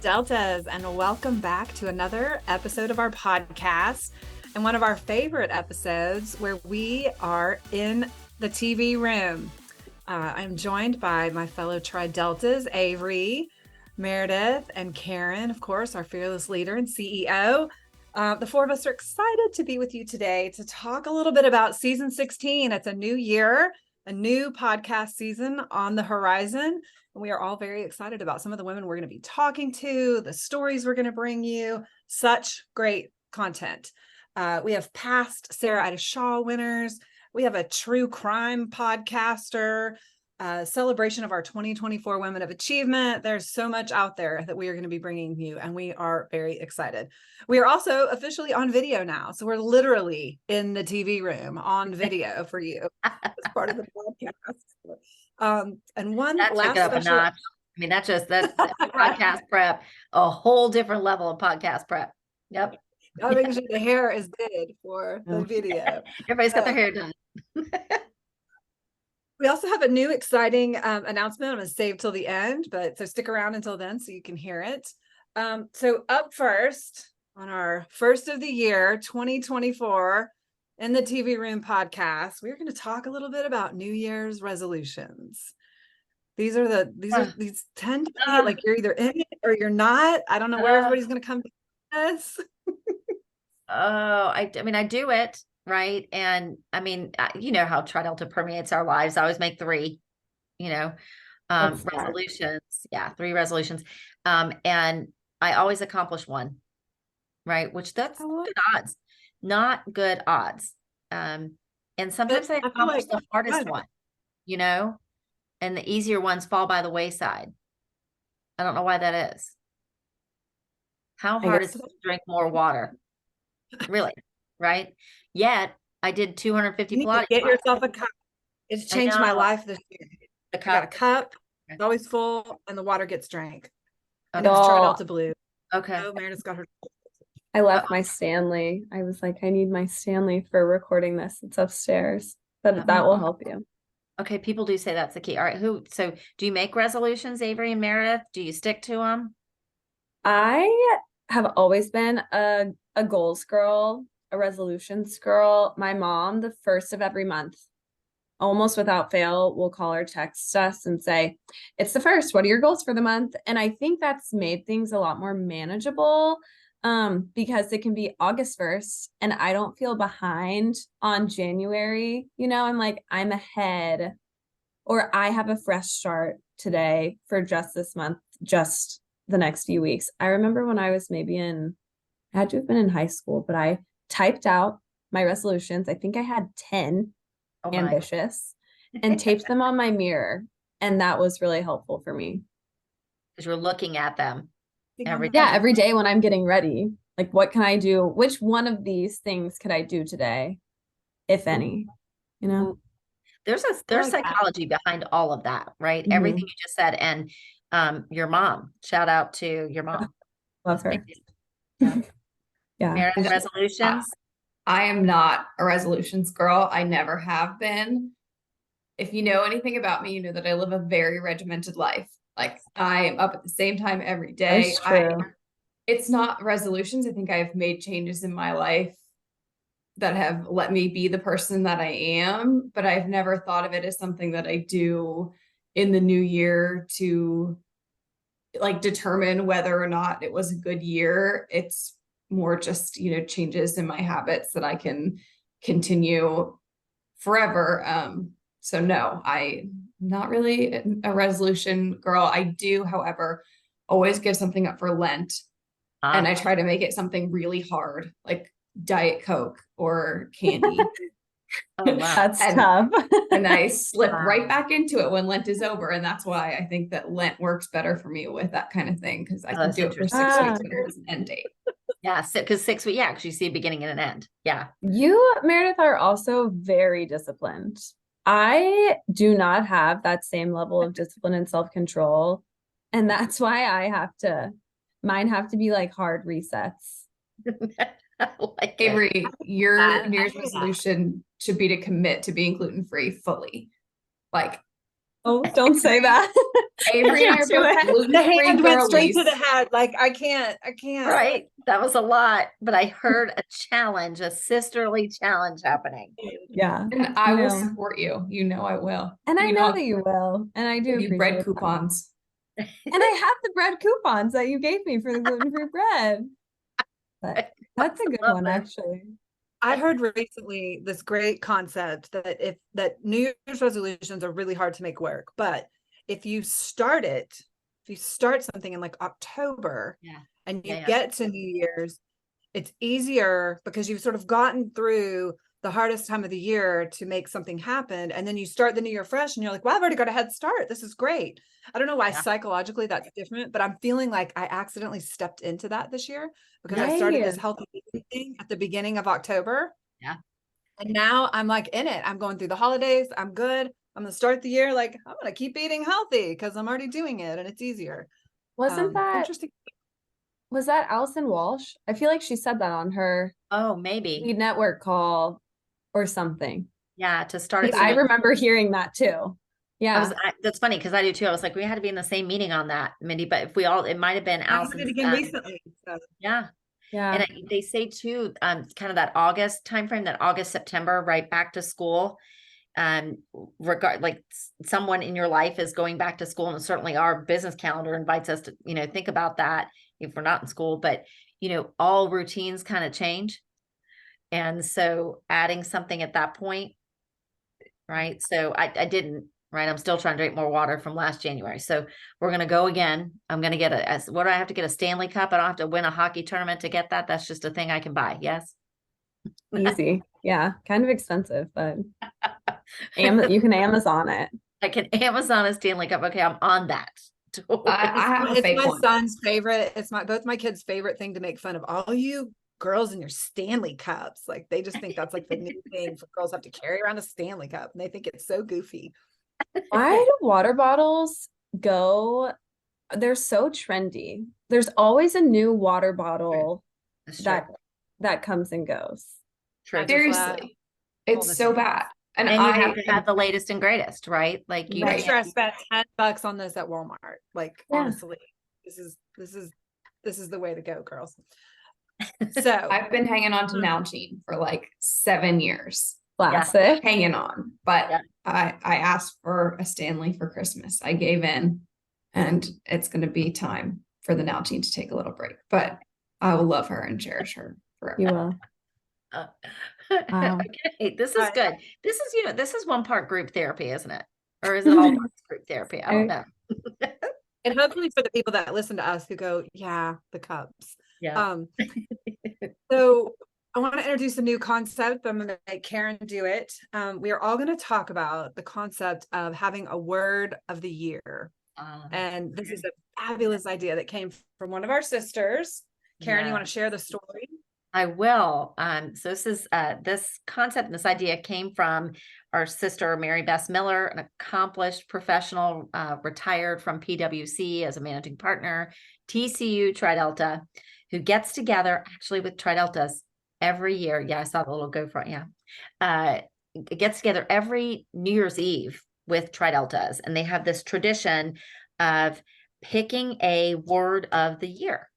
Deltas, and welcome back to another episode of our podcast and one of our favorite episodes where we are in the TV room. I'm joined by my fellow Tri-Deltas, Avery, Meredith, and Karen, of course, our fearless leader and CEO. The four of us are excited to be with you today to talk a little bit about season 16. It's a new year, a new podcast season on the horizon. And we are all very excited about some of the women we're going to be talking to, the stories we're going to bring you, such great content. We have past Sarah Ida Shaw winners. We have a true crime podcaster, celebration of our 2024 Women of Achievement. There's so much out there that we are going to be bringing you, and we are very excited. We are also officially on video now. So we're literally in the TV room on video for you as part of the podcast. And one that last took it up special... a notch. I mean, that's podcast prep, a whole different level of podcast prep. Yep. Making sure the hair is good for the video. Everybody's got their hair done. We also have a new exciting announcement. I'm going to save till the end, but so stick around until then so you can hear it. So up first on our first of the year, 2024, in the TV Room podcast, we're going to talk a little bit about New Year's resolutions. These tend to be like you're either in it or you're not. I don't know where everybody's going to come to this. I mean, I do it. Right. And I mean, you know how Tri-Delta permeates our lives. I always make three, resolutions. Yeah. 3 resolutions. And I always accomplish one. Right. Which that's good odds, not good odds. And sometimes I accomplish the hardest one, and the easier ones fall by the wayside. I don't know why that is. How hard is it to drink more water? Really? Right? Yet I did 250 Pilates. Get yourself a cup. It's changed my life this year. I got a cup. It's always full, and the water gets drank. And it's Tri-Delta Blue. Okay. Oh, Meredith's got her. I left my Stanley. I was like, I need my Stanley for recording this. It's upstairs, but that will help you. Okay, people do say that's the key. All right, so do you make resolutions, Avery and Meredith? Do you stick to them? I have always been a goals girl, a resolutions girl. My mom, the first of every month, almost without fail, will call or text us and say, it's the first. What are your goals for the month? And I think that's made things a lot more manageable because it can be August 1st and I don't feel behind on January. I'm like, I'm ahead, or I have a fresh start today for just this month, just the next few weeks. I remember when I was I had to have been in high school, but I typed out my resolutions. I think I had 10 ambitious and taped them on my mirror. And that was really helpful for me. Because you're looking at them every day. Yeah, every day when I'm getting ready. Like, what can I do? Which one of these things could I do today, if any? There's psychology behind all of that, right? Mm-hmm. Everything you just said. And your mom, shout out to your mom. Love her. Yeah. Meredith, resolutions? I am not a resolutions girl. I never have been. If you know anything about me, you know that I live a very regimented life. Like, I am up at the same time every day. That's true. It's not resolutions. I think I've made changes in my life that have let me be the person that I am, but I've never thought of it as something that I do in the new year to like determine whether or not it was a good year. It's more just, changes in my habits that I can continue forever. So no, I'm not really a resolution girl. I do, however, always give something up for Lent. And I try to make it something really hard, like Diet Coke or candy. Oh, wow. That's tough. And I slip right back into it when Lent is over. And that's why I think that Lent works better for me with that kind of thing, because I can do it for 6 weeks when there's an end date. Yeah, because 6 weeks, because you see a beginning and an end. Yeah. You, Meredith, are also very disciplined. I do not have that same level of discipline and self-control. And that's why mine have to be like hard resets. Like Avery, your New Year's resolution should be to commit to being gluten-free fully. Like, Oh, don't say that. Avery and I are Can't do both it. The gluten-free hand went straight to girlies. the head. Like I can't. Right. That was a lot, but I heard a challenge, a sisterly challenge happening. Yeah. And I will No. support you. You know I will. And I You know that you will. And I do give you bread appreciate that. coupons. And I have the bread coupons that you gave me for the gluten-free bread. But that's a good Love one, it. actually. I heard recently this great concept that New Year's resolutions are really hard to make work, but if you start something in like October Yeah. and you Yeah. get to New Year's, it's easier because you've sort of gotten through the hardest time of the year to make something happen. And then you start the new year fresh and you're like, wow, I've already got a head start. This is great. I don't know why Yeah. psychologically that's different, but I'm feeling like I accidentally stepped into that this year because I started this Right. healthy eating thing at the beginning of October. Yeah. And now I'm like in it. I'm going through the holidays. I'm good. I'm going to start the year like I'm going to keep eating healthy because I'm already doing it and it's easier. Wasn't that Interesting? was that Allison Walsh? I feel like she said that on her Oh, maybe. Lead Network call or something. Yeah. To start it. Because I remember hearing that too. Yeah. That's funny because I do too. I was like, we had to be in the same meeting on that, Mindy, but if we all, it might have been I did it Allison's. again recently. So. Yeah. Yeah. And they say too, kind of that August timeframe, that August, September, right back to school. Like someone in your life is going back to school, and certainly our business calendar invites us to, think about that if we're not in school, but all routines kind of change. And so adding something at that point, right? So I didn't, right? I'm still trying to drink more water from last January. So we're going to go again. I'm going to get what do I have to get? A Stanley Cup? I don't have to win a hockey tournament to get that. That's just a thing I can buy. Yes. Easy. Yeah. Kind of expensive, but you can Amazon it. I can Amazon a Stanley Cup. Okay, I'm on that. I have a fake my one. son's favorite. It's both my kids' favorite thing to make fun of all you girls in your Stanley Cups. Like they just think that's like the new thing for girls have to carry around a Stanley Cup, and they think it's so goofy. Why do water bottles go? They're so trendy. There's always a new water bottle that comes and goes. True. Seriously, it's so bad. And you have to have the latest and greatest, right? Like you Make sure I spent $10 on this at Walmart. Like honestly, this is the way to go, girls. So I've been hanging on to Nalgene for like 7 years. Classic. Hanging on. But I asked for a Stanley for Christmas. I gave in, and it's going to be time for the Nalgene to take a little break. But I will love her and cherish her forever. You will. Wow. Okay, this is good. This is, this is one part group therapy, isn't it? Or is it all parts group therapy? I don't know. And hopefully for the people that listen to us who go, yeah, the cups. Yeah. So I want to introduce a new concept. I'm going to make Karen do it. We are all going to talk about the concept of having a word of the year. And this is a fabulous idea that came from one of our sisters. Karen, you want to share the story? I will. So this is this concept and this idea came from our sister, Mary Beth Miller, an accomplished professional, retired from PwC as a managing partner, TCU TriDelta, who gets together actually with TriDeltas every year. Yeah, I saw the little go front. Yeah. It gets together every New Year's Eve with TriDeltas, and they have this tradition of picking a word of the year.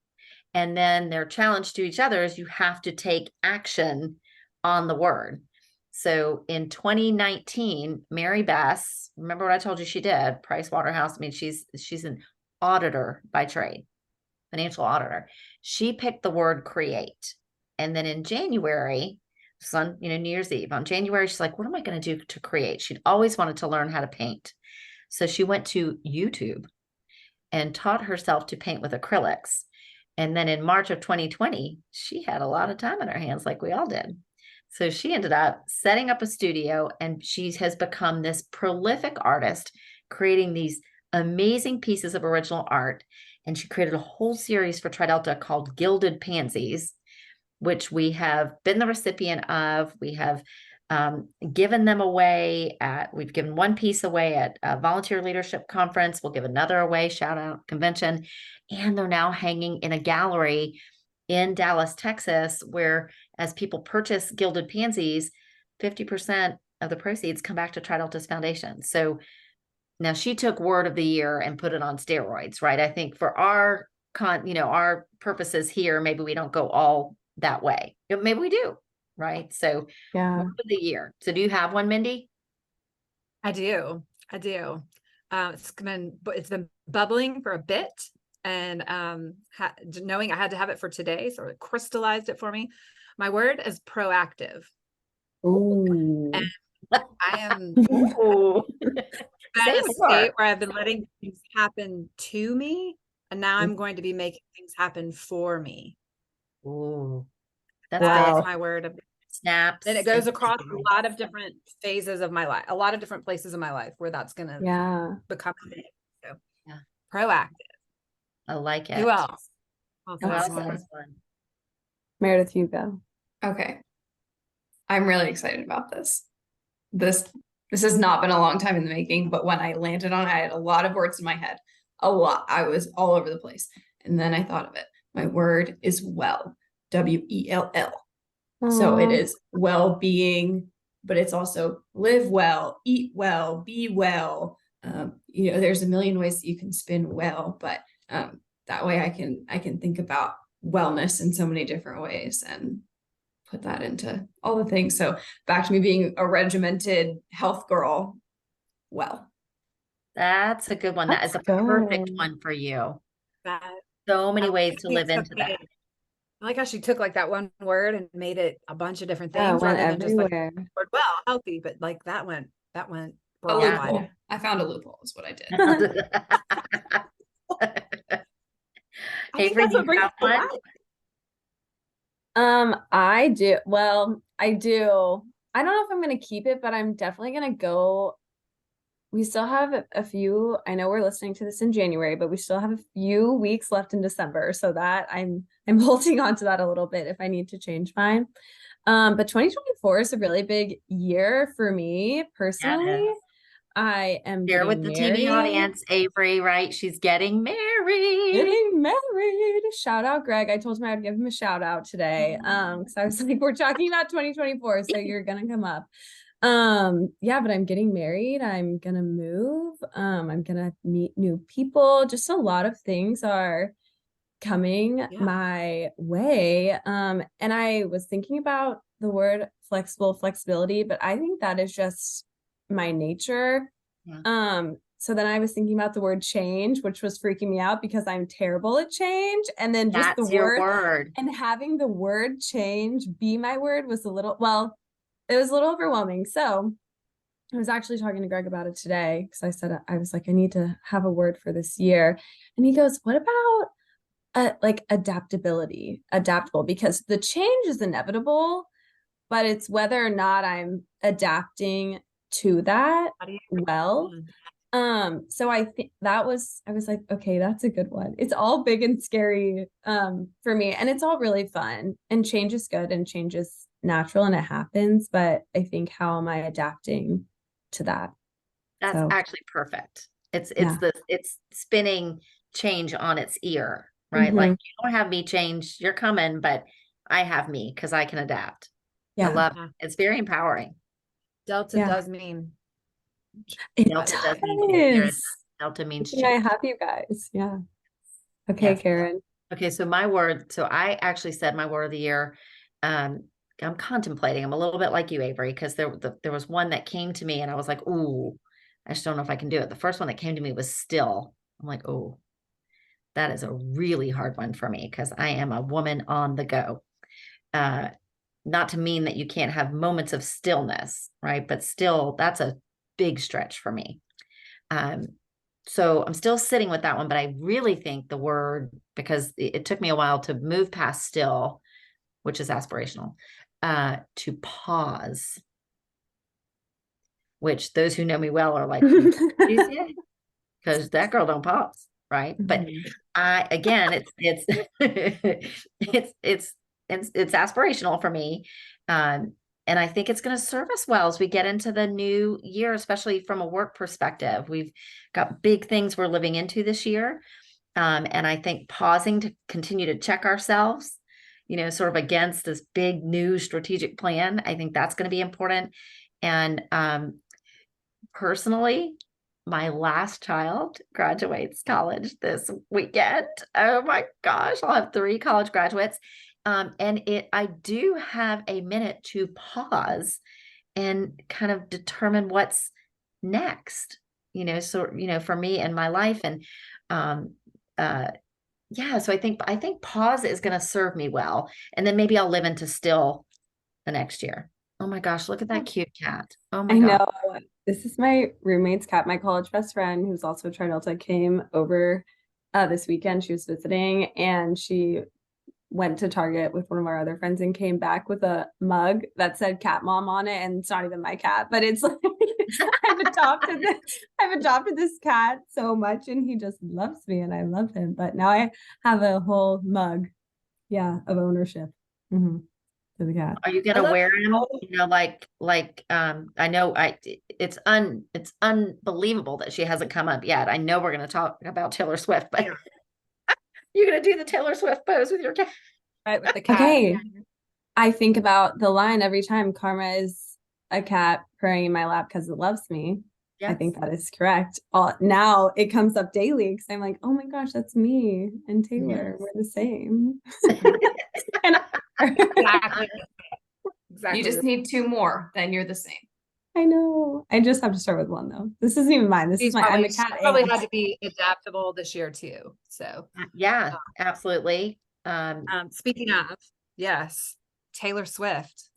And then their challenge to each other is you have to take action on the word. So in 2019, Mary Beth, remember what I told you she did? Price Waterhouse. I mean, she's an auditor by trade, financial auditor. She picked the word create. And then in January, New Year's Eve, on January, she's like, what am I going to do to create? She'd always wanted to learn how to paint. So she went to YouTube and taught herself to paint with acrylics. And then in March of 2020, she had a lot of time on her hands, like we all did. So she ended up setting up a studio, and she has become this prolific artist, creating these amazing pieces of original art. And she created a whole series for TriDelta called Gilded Pansies, which we have been the recipient of. We have given them away we've given one piece away at a volunteer leadership conference. We'll give another away, shout out convention. And they're now hanging in a gallery in Dallas, Texas, where as people purchase Gilded Pansies, 50% of the proceeds come back to TriDelta's foundation. So Now she took word of the year and put it on steroids, right? I think for our our purposes here, maybe we don't go all that way. Maybe we do, right? So Yeah. word of the year. So do you have one, Mindy? I do. It's been bubbling for a bit, and knowing I had to have it for today sort of crystallized it for me. My word is proactive. Ooh. And I am Ooh. at Say a more. state where I've been letting things happen to me, and now I'm going to be making things happen for me. Ooh. Wow. That's my word of Snaps. and it goes across a lot of different phases of my life, a lot of different places in my life where that's going to become a thing. So Yeah. Proactive. I like it. Who else? Who else Awesome. has one? Meredith, you go. Okay. I'm really excited about this. This has not been a long time in the making, but when I landed on it, I had a lot of words in my head. A lot. I was all over the place. And then I thought of it. My word is well. WELL. So it is well-being, but it's also live well, eat well, be well. There's a million ways that you can spin well, but that way I can think about wellness in so many different ways and put that into all the things. So back to me being a regimented health girl. Well, That's a good one. That is a perfect one for you. So many ways to live into that. I like how she took like that one word and made it a bunch of different Yeah, things went rather than just like everywhere. well, healthy, but like that went a broad. loophole. I found a loophole is what I did. Avery, do you have one? I do. Well, I do. I don't know if I'm gonna keep it, but I'm definitely gonna go. We still have a few. I know we're listening to this in January, but we still have a few weeks left in December, so that I'm holding on to that a little bit if I need to change mine. But 2024 is a really big year for me personally. I am Share with the TV audience, Avery, right? She's getting married. Getting married. Shout out Greg. I told him I would give him a shout out today. Because I was like, we're talking about 2024, so you're gonna come up. Yeah, but I'm getting married. I'm gonna move. I'm gonna meet new people. Just a lot of things are coming my way. And I was thinking about the word flexibility, but I think that is just my nature. So then I was thinking about the word change, which was freaking me out because I'm terrible at change. And then just That's the word and having the word change be my word was it was a little overwhelming. So I was actually talking to Greg about it today because I was like, I need to have a word for this year. And he goes, what about like adaptable, because the change is inevitable, but it's whether or not I'm adapting to that well. So I think I was like, okay, that's a good one. It's all big and scary for me, and it's all really fun, and change is good and change is natural and it happens, but I think how am I adapting to that? That's actually perfect. It's spinning change on its ear, right? Like, you don't have me change, you're coming, but I have me because I can adapt. I love it. It's very empowering. Delta does mean Delta does mean Delta means change. I have you guys. Yeah. Okay, Karen. Okay, so my word, so I actually said my word of the year. I'm contemplating. I'm a little bit like you, Avery, because there was one that came to me and I was like, ooh, I just don't know if I can do it. The first one that came to me was still. I'm like, oh, that is a really hard one for me because I am a woman on the go. Not to mean that you can't have moments of stillness, right? But still, that's a big stretch for me. So I'm still sitting with that one, but I really think the word, because it took me a while to move past still, which is aspirational, to pause, which those who know me well are like, because that girl don't pause, right? But again, it's aspirational for me. And I think it's going to serve us well as we get into the new year, especially from a work perspective. We've got big things we're living into this year. And I think pausing to continue to check ourselves, sort of against this big new strategic plan, I think that's going to be important. And personally, my last child graduates college this weekend. Oh my gosh, I'll have 3 college graduates. I do have a minute to pause and kind of determine what's next, so, for me and my life. And, yeah, so I think pause is going to serve me well. And then maybe I'll live into still the next year. Oh my gosh, look at that cute cat. Oh my I God. know. This is my roommate's cat. My college best friend, who's also a Tri-Delta, came over this weekend. She was visiting, and she went to Target with one of our other friends and came back with a mug that said Cat Mom on it. And it's not even my cat, but it's like I've adopted this cat so much, and he just loves me, and I love him. But now I have a whole mug, of ownership. To the cat. Are you gonna wear him? I know it's unbelievable that she hasn't come up yet. I know we're gonna talk about Taylor Swift, but you're gonna do the Taylor Swift pose with your cat. Right, with the cat. Okay. I think about the line every time. Karma is a cat purring in my lap because it loves me. Yes. I think that is correct. Now it comes up daily because I'm like, oh my gosh, that's me and Taylor. Yes. We're the same. And exactly. You just need 2 more, then you're the same. I know. I just have to start with 1 though. This isn't even mine. This is my I'm a cat. Probably had to be adaptable this year too. So yeah, absolutely. Speaking of, yes, Taylor Swift.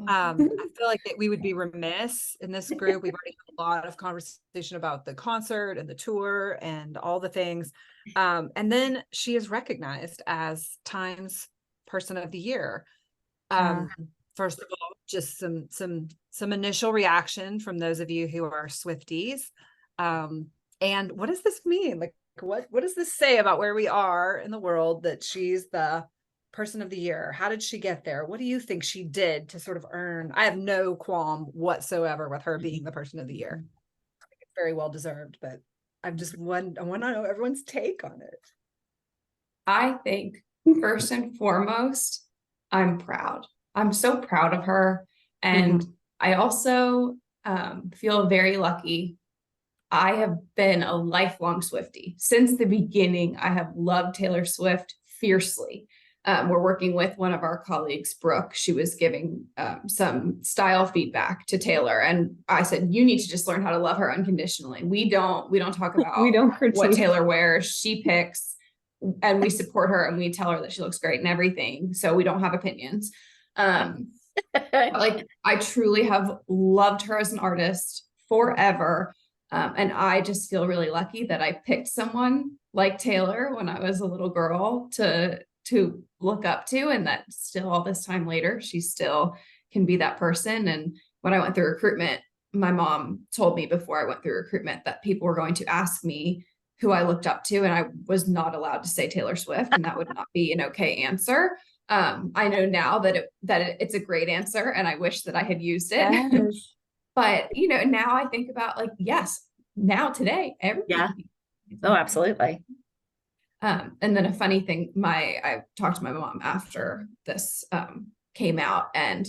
I feel like that we would be remiss in this group. We've already had a lot of conversation about the concert and the tour and all the things. And then she is recognized as Time's Person of the Year. First of all, just some initial reaction from those of you who are Swifties. And what does this mean? Like, what does this say about where we are in the world that she's the Person of the Year? How did she get there? What do you think she did to sort of earn? I have no qualm whatsoever with her being the Person of the Year. I think it's very well deserved, but I want to know everyone's take on it. I think first and foremost, I'm proud. I'm so proud of her. And I also feel very lucky. I have been a lifelong Swiftie. Since the beginning, I have loved Taylor Swift fiercely. We're working with one of our colleagues, Brooke. She was giving some style feedback to Taylor. And I said, you need to just learn how to love her unconditionally. We don't talk about what Taylor wears. She picks, and we support her, and we tell her that she looks great and everything. So we don't have opinions. Like, I truly have loved her as an artist forever. And I just feel really lucky that I picked someone like Taylor when I was a little girl to look up to, and that still all this time later, she still can be that person. And when I went through recruitment, my mom told me before I went through recruitment that people were going to ask me who I looked up to, and I was not allowed to say Taylor Swift, and that would not be an okay answer. I know now that it's a great answer, and I wish that I had used it. Yes. But now I think about, like, yes, now today, everybody. Yeah. Oh, absolutely. And then a funny thing, I talked to my mom after this came out, and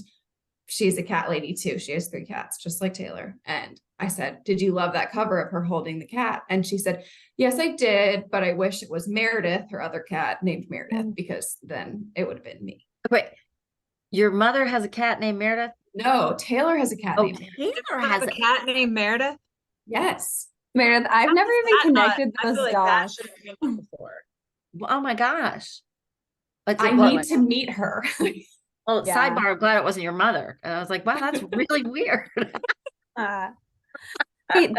she's a cat lady too. She has 3 cats, just like Taylor. And I said, did you love that cover of her holding the cat? And she said, yes, I did, but I wish it was Meredith, her other cat named Meredith, because then it would have been me. Wait, your mother has a cat named Meredith? No, Taylor has a cat named Meredith. Taylor has a cat named Meredith? Yes. Meredith, I've never even connected those dots. Oh my gosh. I need to meet her. Well, sidebar, I'm glad it wasn't your mother. And I was like, wow, that's really weird. Wait,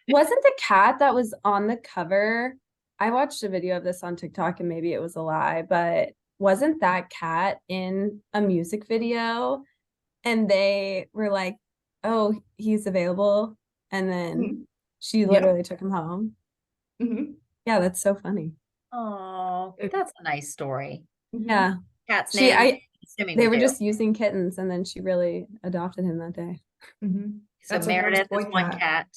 wasn't the cat that was on the cover? I watched a video of this on TikTok, and maybe it was a lie, but wasn't that cat in a music video? And they were like, oh, he's available. And then she literally took him home. Yeah, that's so funny. Oh, that's a nice story. Yeah. Cat's name. They were just using kittens, and then she really adopted him that day. So that's Meredith is one cat.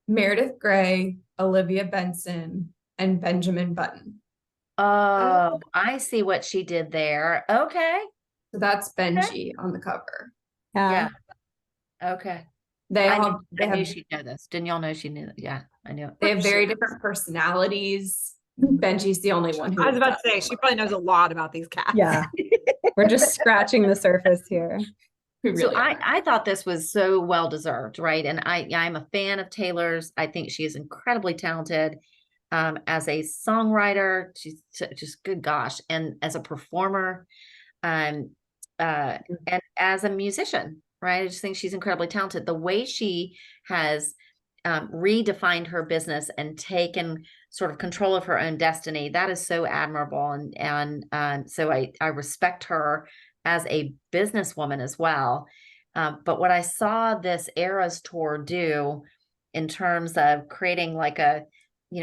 Meredith Grey, Olivia Benson, and Benjamin Button. Oh, I see what she did there. Okay. So that's Benji on the cover. Yeah. Okay. They I all knew, they I knew have she'd know this. Didn't y'all know she knew that? Yeah, I knew it. they have very different personalities. Benji's the only one who I was about to doesn't. say she probably knows a lot about these cats. Yeah. We're just scratching the surface here. We So really are. I thought this was so well deserved, right? And I'm a fan of Taylor's. I think she is incredibly talented as a songwriter. She's just good gosh, and as a performer, um, and as a musician, right? I just think she's incredibly talented. The way she has redefined her business and taken sort of control of her own destiny, that is so admirable. And so I respect her as a businesswoman as well. But what I saw this Eras tour do in terms of creating like a,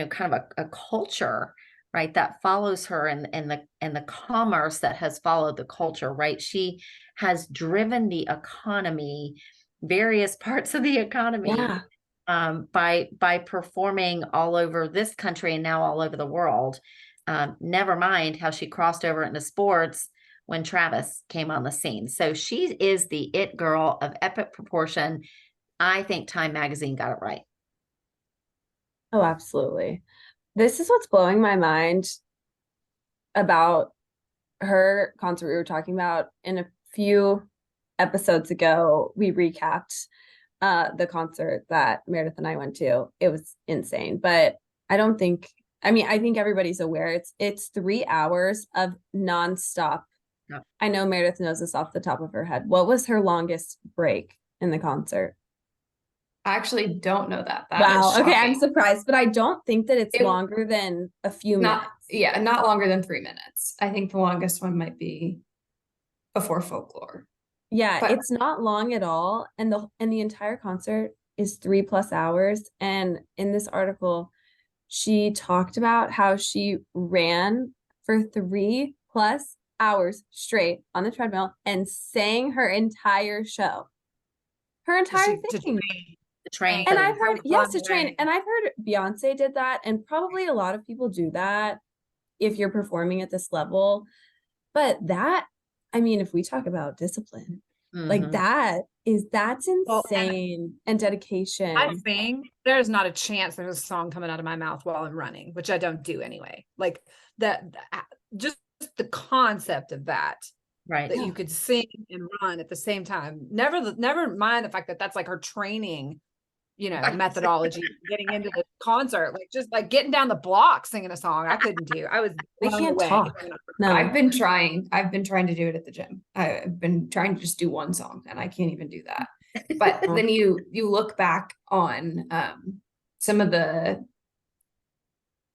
kind of a culture, right, that follows her, and the commerce that has followed the culture, right? She has driven the economy, various parts of the economy, Yeah. by performing all over this country and now all over the world. Never mind how she crossed over into sports when Travis came on the scene. So she is the it girl of epic proportion. I think Time Magazine got it right. Oh, absolutely. This is what's blowing my mind about her concert we were talking about. In a few episodes ago, we recapped the concert that Meredith and I went to. It was insane, but I think everybody's aware it's 3 hours of nonstop. Yeah. I know Meredith knows this off the top of her head. What was her longest break in the concert? I actually don't know that. Wow. Is Okay, I'm shocking. surprised, but I don't think that it's It- longer than a few Not minutes. yeah, not longer than 3 minutes. I think the longest one might be Before Folklore. Yeah, But- it's not long at all, and the entire concert is 3+ hours. And in this article, she talked about how she ran for 3+ hours straight on the treadmill and sang her entire show. Her entire To thing. The train. And for I've the- heard, yes, to train. Right. And I've heard Beyonce did that, and probably a lot of people do that if you're performing at this level. But that, I mean, if we talk about discipline, like Mhm. that's Well, insane, and dedication. I think there's not a chance there's a song coming out of my mouth while I'm running, which I don't do anyway. Like just the concept of that Right. you could sing and run at the same time. Never mind the fact that that's like her training, methodology, getting into the concert, like just like getting down the block singing a song. I couldn't do. I was I blown can't away. talk. No. I've been trying to do it at the gym. I've been trying to just do one song and I can't even do that. But then you look back on some of the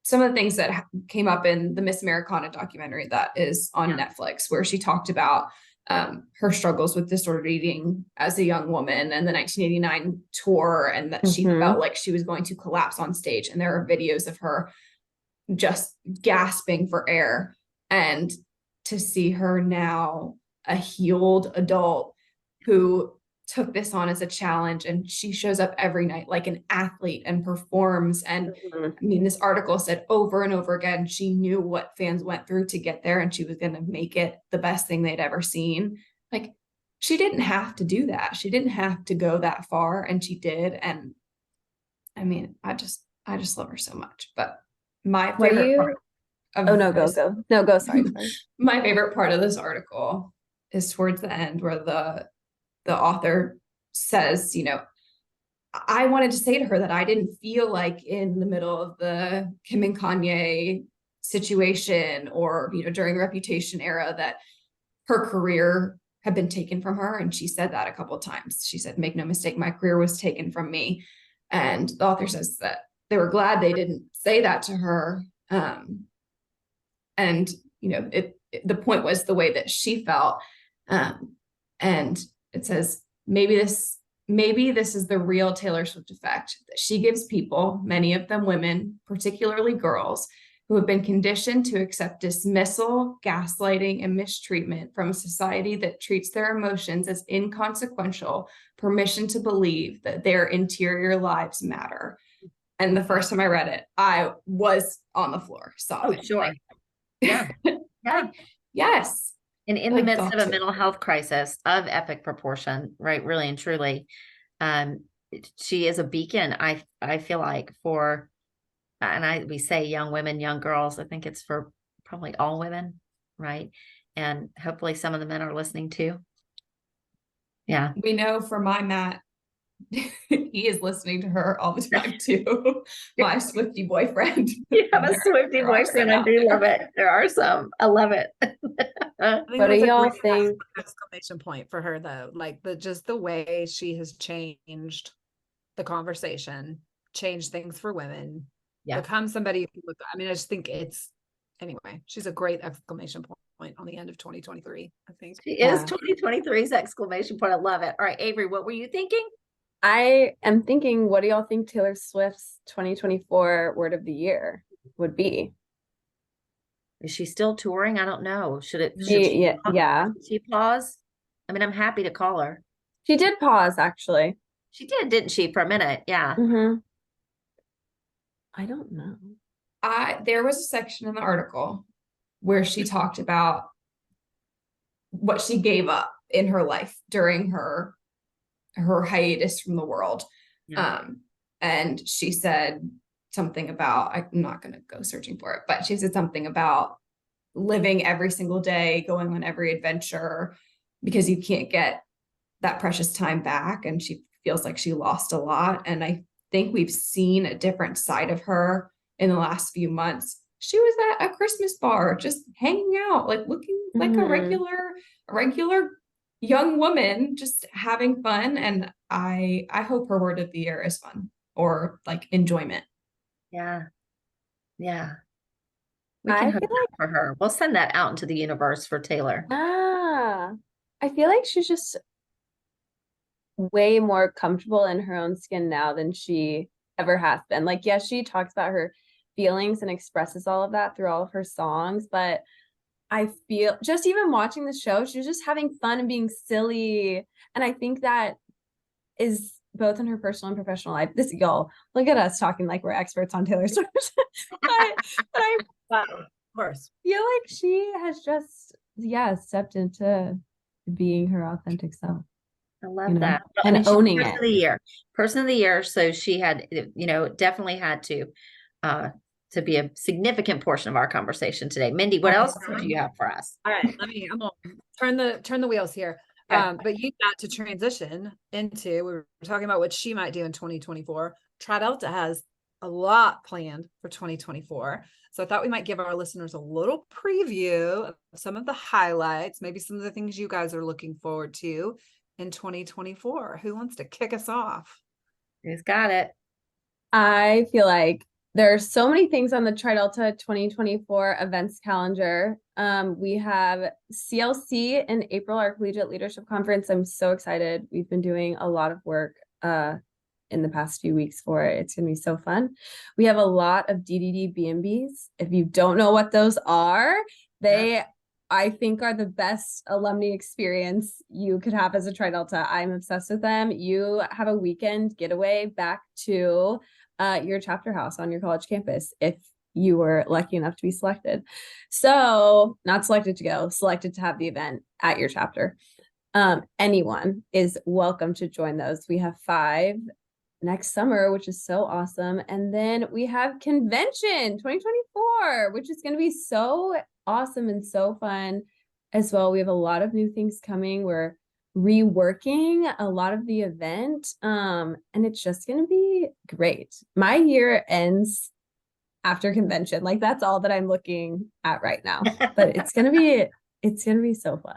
things that came up in the Miss Americana documentary that is on Netflix, where she talked about her struggles with disordered eating as a young woman and the 1989 tour, and that she felt like she was going to collapse on stage. And there are videos of her just gasping for air. And to see her now, a healed adult who took this on as a challenge, and she shows up every night like an athlete and performs. And I mean, this article said over and over again, she knew what fans went through to get there, and she was going to make it the best thing they'd ever seen. Like, she didn't have to do that. She didn't have to go that far, and she did. And I mean, I just love her so much. But my favorite part of go. Sorry. my favorite part of this article is towards the end, where the author says, I wanted to say to her that I didn't feel like in the middle of the Kim and Kanye situation, or, during the Reputation era, that her career had been taken from her. And she said that a couple of times. She said, make no mistake, my career was taken from me. And the author says that they were glad they didn't say that to her. And, the point was the way that she felt. And it says, maybe this is the real Taylor Swift effect, that she gives people, many of them women, particularly girls, who have been conditioned to accept dismissal, gaslighting, and mistreatment from a society that treats their emotions as inconsequential, permission to believe that their interior lives matter. And the first time I read it, I was on the floor sobbing. Oh, sure. Like, Yeah. Yeah. yes. And in the Like midst of a that too. mental health crisis of epic proportion, right? Really and truly, she is a beacon. I feel like for, and we say young women, young girls. I think it's for probably all women, right? And hopefully some of the men are listening too. Yeah. We know for my Matt, he is listening to her all the time too. My Swiftie boyfriend. You have a Swiftie boyfriend. I do love it. There are some. I love it. I think What do that's a y'all great think? exclamation point for her though. Like just the way she has changed the conversation, changed things for women, become somebody you can look. I mean, I just think anyway, she's a great exclamation point on the end of 2023. I think she is 2023's exclamation point. I love it. All right, Avery, what were you thinking? I am thinking, what do y'all think Taylor Swift's 2024 word of the year would be? Is she still touring? I don't know. Should Yeah. she pause? I mean, I'm happy to call her. She did pause, actually. She did, didn't she, for a minute? Yeah. I don't know. There was a section in the article where she talked about what she gave up in her life during her hiatus from the world. Yeah. And she said something about, I'm not going to go searching for it, but she said something about living every single day, going on every adventure, because you can't get that precious time back. And she feels like she lost a lot. And I think we've seen a different side of her in the last few months. She was at a Christmas bar, just hanging out, like looking like a regular young woman, just having fun. And I hope her word of the year is fun or like enjoyment. Yeah. We can hope that for her. We'll send that out into the universe for Taylor. I feel like she's just way more comfortable in her own skin now than she ever has been. Like, yes, she talks about her feelings and expresses all of that through all of her songs, but I feel just even watching the show, she was just having fun and being silly. And I think that is both in her personal and professional life. This, y'all, look at us talking like we're experts on Taylor Swift. but I of course feel like she has just, stepped into being her authentic self. I love that. And owning it. Person of the year. So she had, definitely had to be a significant portion of our conversation today. Mindy, what else do you have for us? All right, I'm gonna turn the wheels here. Okay. But you got to transition into, we were talking about what she might do in 2024. TriDelta has a lot planned for 2024. So I thought we might give our listeners a little preview of some of the highlights, maybe some of the things you guys are looking forward to in 2024. Who wants to kick us off? Who's got it? I feel like there are so many things on the TriDelta 2024 events calendar. We have CLC in April, our Collegiate Leadership Conference. I'm so excited. We've been doing a lot of work in the past few weeks for it. It's going to be so fun. We have a lot of DDD B&Bs. If you don't know what those are, I think are the best alumni experience you could have as a TriDelta. I'm obsessed with them. You have a weekend getaway back to your chapter house on your college campus if you were lucky enough to be selected. So not selected to go, selected to have the event at your chapter. Anyone is welcome to join those. We have 5 next summer, which is so awesome. And then we have Convention 2024, which is going to be so awesome and so fun as well. We have a lot of new things coming. We're reworking a lot of the event, and it's just going to be great. My year ends after Convention. Like, that's all that I'm looking at right now, but it's going to be so fun.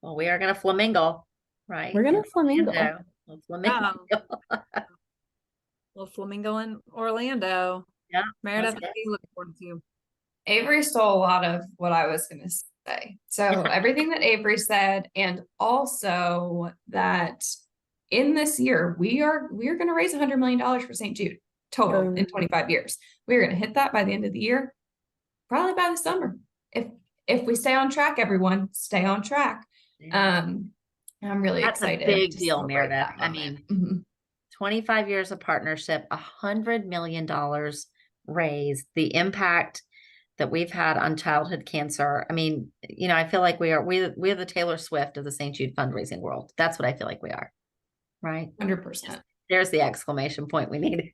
Well, we are going to flamingo, right? We're going to flamingo. Flamingo. Little flamingo in Orlando. Yeah. Meredith, what are you looking forward to? Avery stole a lot of what I was going to say. So everything that Avery said, and also that in this year, we are going to raise $100 million for St. Jude total in 25 years. We're going to hit that by the end of the year, probably by the summer. If we stay on track, everyone stay on track. I'm really excited. That's a big deal, Meredith. I mean, 25 years of partnership, $100 million raised, the impact that we've had on childhood cancer. I mean, I feel like we're the Taylor Swift of the St. Jude fundraising world. That's what I feel like we are. right? 100%. There's the exclamation point we needed.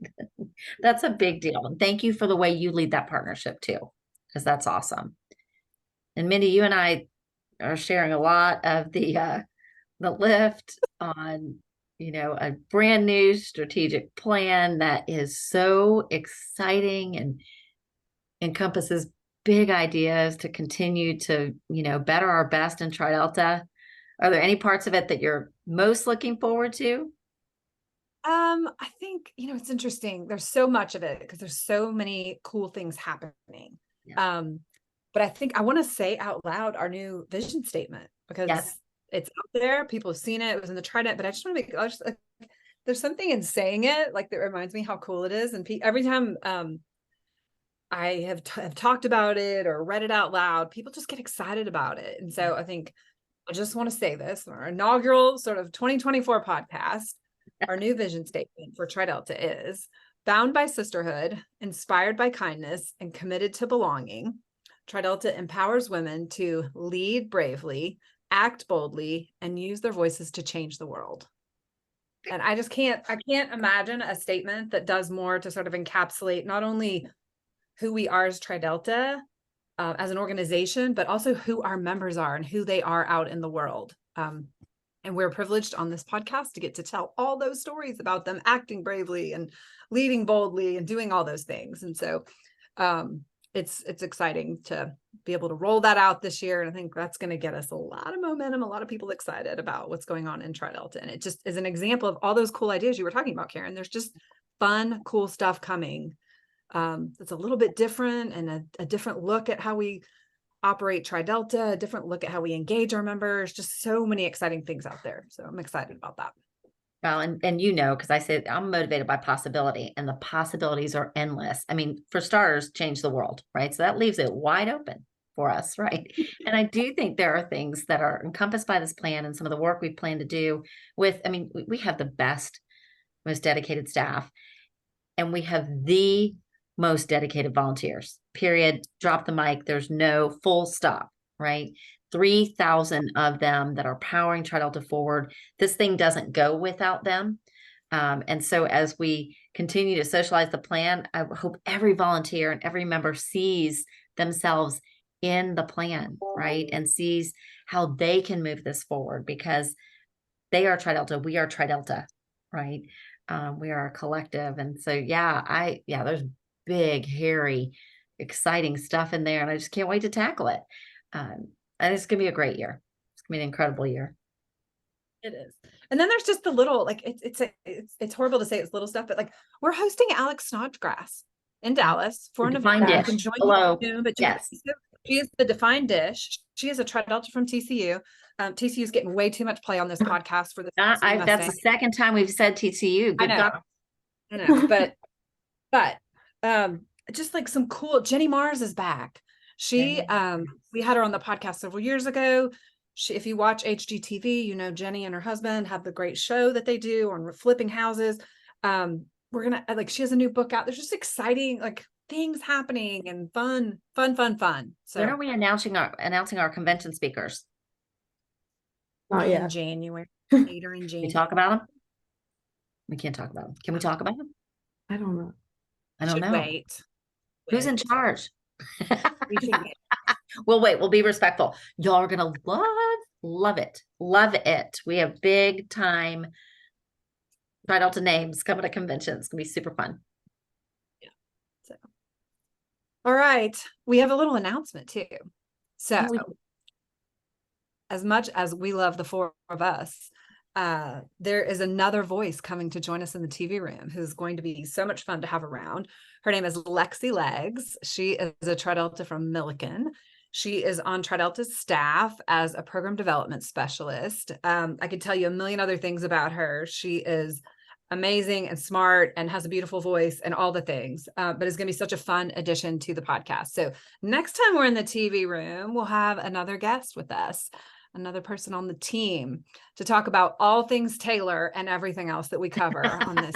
That's a big deal. And thank you for the way you lead that partnership too, because that's awesome. And Mindy, you and I are sharing a lot of the lift on, a brand new strategic plan that is so exciting and encompasses big ideas to continue to, better our best in TriDelta. Are there any parts of it that you're most looking forward to? I think, it's interesting. There's so much of it because there's so many cool things happening. Yeah. But I think I want to say out loud our new vision statement because Yes. it's out there. People have seen it. It was in the Trident, but I just want to there's something in saying it like that reminds me how cool it is. And every time I have talked about it or read it out loud, people just get excited about it. And so I think I just want to say this, our inaugural sort of 2024 podcast, our new vision statement for TriDelta is bound by sisterhood, inspired by kindness, and committed to belonging. TriDelta empowers women to lead bravely, act boldly, and use their voices to change the world. And I can't imagine a statement that does more to sort of encapsulate not only who we are as TriDelta as an organization, but also who our members are and who they are out in the world. And we're privileged on this podcast to get to tell all those stories about them acting bravely and leading boldly and doing all those things. And so it's exciting to be able to roll that out this year. And I think that's going to get us a lot of momentum, a lot of people excited about what's going on in TriDelta. And it just is an example of all those cool ideas you were talking about, Karen. There's just fun, cool stuff coming. It's a little bit different and a different look at how we operate TriDelta, a different look at how we engage our members, just so many exciting things out there. So I'm excited about that. Well, and because I said I'm motivated by possibility and the possibilities are endless. I mean, for starters, change the world, right? So that leaves it wide open for us, right? And I do think there are things that are encompassed by this plan and some of the work we plan to do we have the best, most dedicated staff, and we have the most dedicated volunteers, period. Drop the mic. There's no full stop, right? 3,000 of them that are powering TriDelta forward. This thing doesn't go without them. And so as we continue to socialize the plan, I hope every volunteer and every member sees themselves in the plan, right? And sees how they can move this forward because they are TriDelta. We are TriDelta, right? We are a collective. And so, there's big, hairy, exciting stuff in there. And I just can't wait to tackle it. And it's going to be a great year. It's going to be an incredible year. It is. And then there's just the little, it's horrible to say it's little stuff, but like we're hosting Alex Snodgrass in Dallas for an event. You can join Hello. Zoom, but yes. She is the Defined Dish. She is a TriDelta from TCU. TCU is getting way too much play on this podcast for this. That's the second time we've said TCU. Good I know, but just like some cool, Jenny Mars is back. She, we had her on the podcast several years ago. If you watch HGTV, Jenny and her husband have the great show that they do on flipping houses. She has a new book out. There's just exciting things happening and fun. So when are we announcing our convention speakers? Not yet. In January, later in January. Can we talk about them? We can't talk about them. Can we talk about them? I don't know. I don't know. Wait. Who's in charge? We should wait. We'll wait. We'll be respectful. Y'all are gonna love it. We have big time TriDelta names coming to conventions. It's gonna be super fun. Yeah. So, all right, we have a little announcement too. So, as much as we love the four of us, there is another voice coming to join us in the TV room who's going to be so much fun to have around. Her name is Lexi Legs. She is a TriDelta from Milliken. She is on TriDelta's staff as a program development specialist. I could tell you a million other things about her. She is amazing and smart and has a beautiful voice and all the things, but it's going to be such a fun addition to the podcast. So next time we're in the TV room, we'll have another guest with us, another person on the team to talk about all things Taylor and everything else that we cover on this.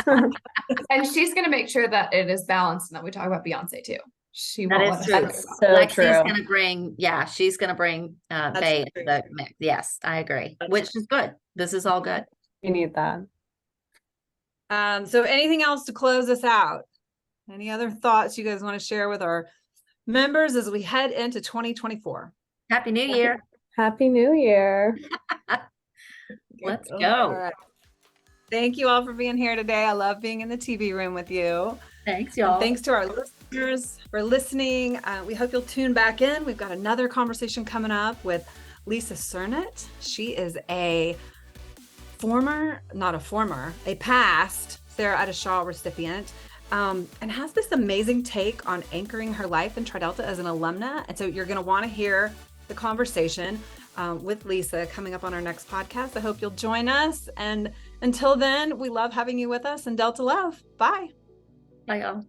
And she's going to make sure that it is balanced and that we talk about Beyonce too. She that won't is let true. us So Lexi's true. gonna bring, she's gonna bring Faye into the mix. Yes, I agree. Which is good. This is all good. We need that. So anything else to close us out? Any other thoughts you guys want to share with our members as we head into 2024? Happy New Year. Happy New Year. Let's All go. right. Thank you all for being here today. I love being in the TV room with you. Thanks, And y'all. thanks to our listeners for listening. We hope you'll tune back in. We've got another conversation coming up with Lisa Cernett. She is a past Sarah Etta Shaw recipient, and has this amazing take on anchoring her life in Tri Delta as an alumna. And so you're going to want to hear the conversation with Lisa coming up on our next podcast. I hope you'll join us. And until then, we love having you with us, and Delta love. Bye. Bye, y'all.